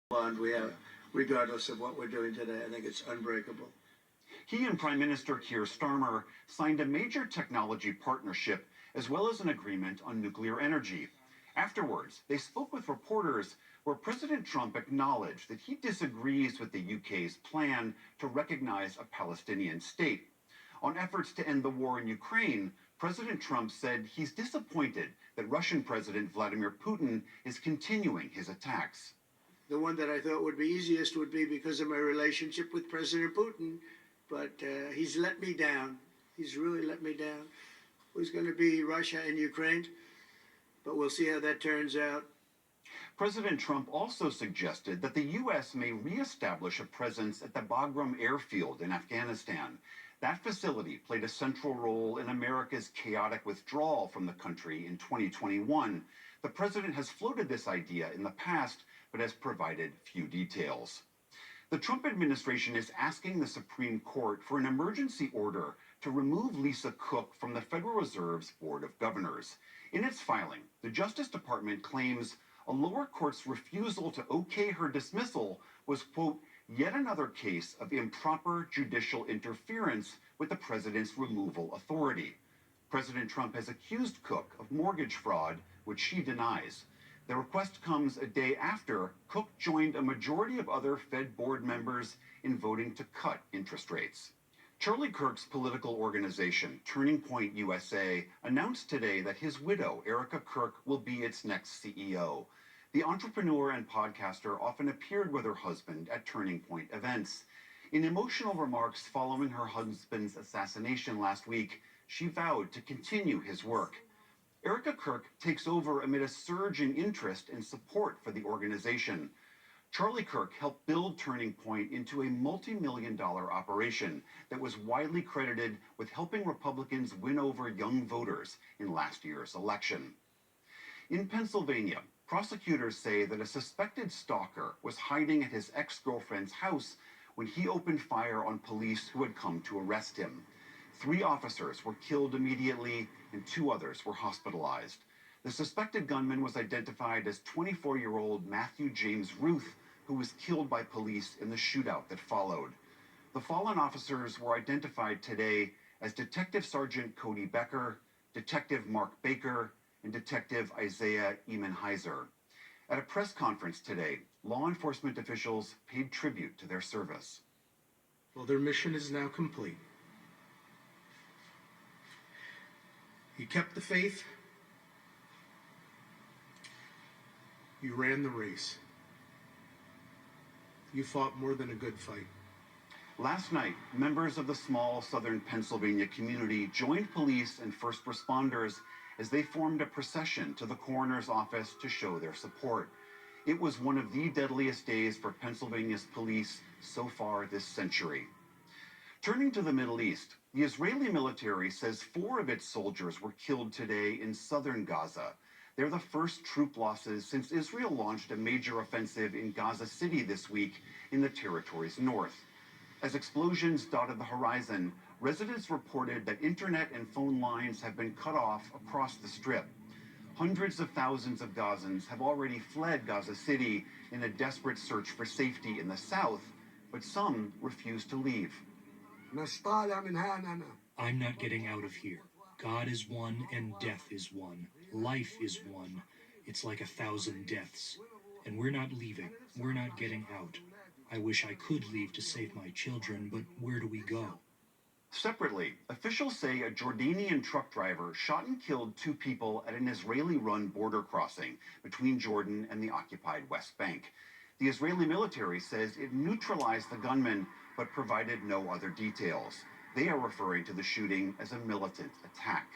bond we have, regardless of what we're doing today. I think it's unbreakable. He and Prime Minister Keir Starmer signed a major technology partnership as well as an agreement on nuclear energy. Afterwards, they spoke with reporters where President Trump acknowledged that he disagrees with the UK's plan to recognize a Palestinian state. On efforts to end the war in Ukraine, President Trump said he's disappointed that Russian President Vladimir Putin is continuing his attacks. The one that I thought would be easiest would be because of my relationship with President Putin, but he's let me down. He's really let me down. It was going to be Russia and Ukraine, but we'll see how that turns out. President Trump also suggested that the U.S. may reestablish a presence at the Bagram airfield in Afghanistan. That facility played a central role in America's chaotic withdrawal from the country in 2021. The president has floated this idea in the past, but has provided few details. The Trump administration is asking the Supreme Court for an emergency order to remove Lisa Cook from the Federal Reserve's Board of Governors. In its filing, the Justice Department claims a lower court's refusal to okay her dismissal was, quote, yet another case of improper judicial interference with the president's removal authority. President Trump has accused Cook of mortgage fraud, which she denies. The request comes a day after Cook joined a majority of other Fed board members in voting to cut interest rates. Charlie Kirk's political organization, Turning Point USA, announced today that his widow, Erica Kirk, will be its next CEO. The entrepreneur and podcaster often appeared with her husband at Turning Point events. In emotional remarks following her husband's assassination last week, she vowed to continue his work. Erica Kirk takes over amid a surge in interest and support for the organization. Charlie Kirk helped build Turning Point into a multi-million-dollar operation that was widely credited with helping Republicans win over young voters in last year's election. In Pennsylvania, prosecutors say that a suspected stalker was hiding at his ex-girlfriend's house when he opened fire on police who had come to arrest him. 3 officers were killed immediately and 2 others were hospitalized. The suspected gunman was identified as 24-year-old Matthew James Ruth, who was killed by police in the shootout that followed. The fallen officers were identified today as Detective Sergeant Cody Becker, Detective Mark Baker, and Detective Isaiah Emenheiser. At a press conference today, law enforcement officials paid tribute to their service. Well, their mission is now complete. You kept the faith. You ran the race. You fought more than a good fight. Last night, members of the small southern Pennsylvania community joined police and first responders as they formed a procession to the coroner's office to show their support. It was one of the deadliest days for Pennsylvania's police so far this century. Turning to the Middle East, the Israeli military says 4 of its soldiers were killed today in southern Gaza. They're the first troop losses since Israel launched a major offensive in Gaza City this week in the territory's north. As explosions dotted the horizon, residents reported that internet and phone lines have been cut off across the Strip. Hundreds of thousands of Gazans have already fled Gaza City in a desperate search for safety in the south, but some refuse to leave. I'm not getting out of here. God is one and death is one. Life is one. It's like 1,000 deaths. And we're not leaving. We're not getting out. I wish I could leave to save my children, but where do we go? Separately, officials say a Jordanian truck driver shot and killed 2 people at an Israeli-run border crossing between Jordan and the occupied West Bank. The Israeli military says it neutralized the gunman, but provided no other details. They are referring to the shooting as a militant attack.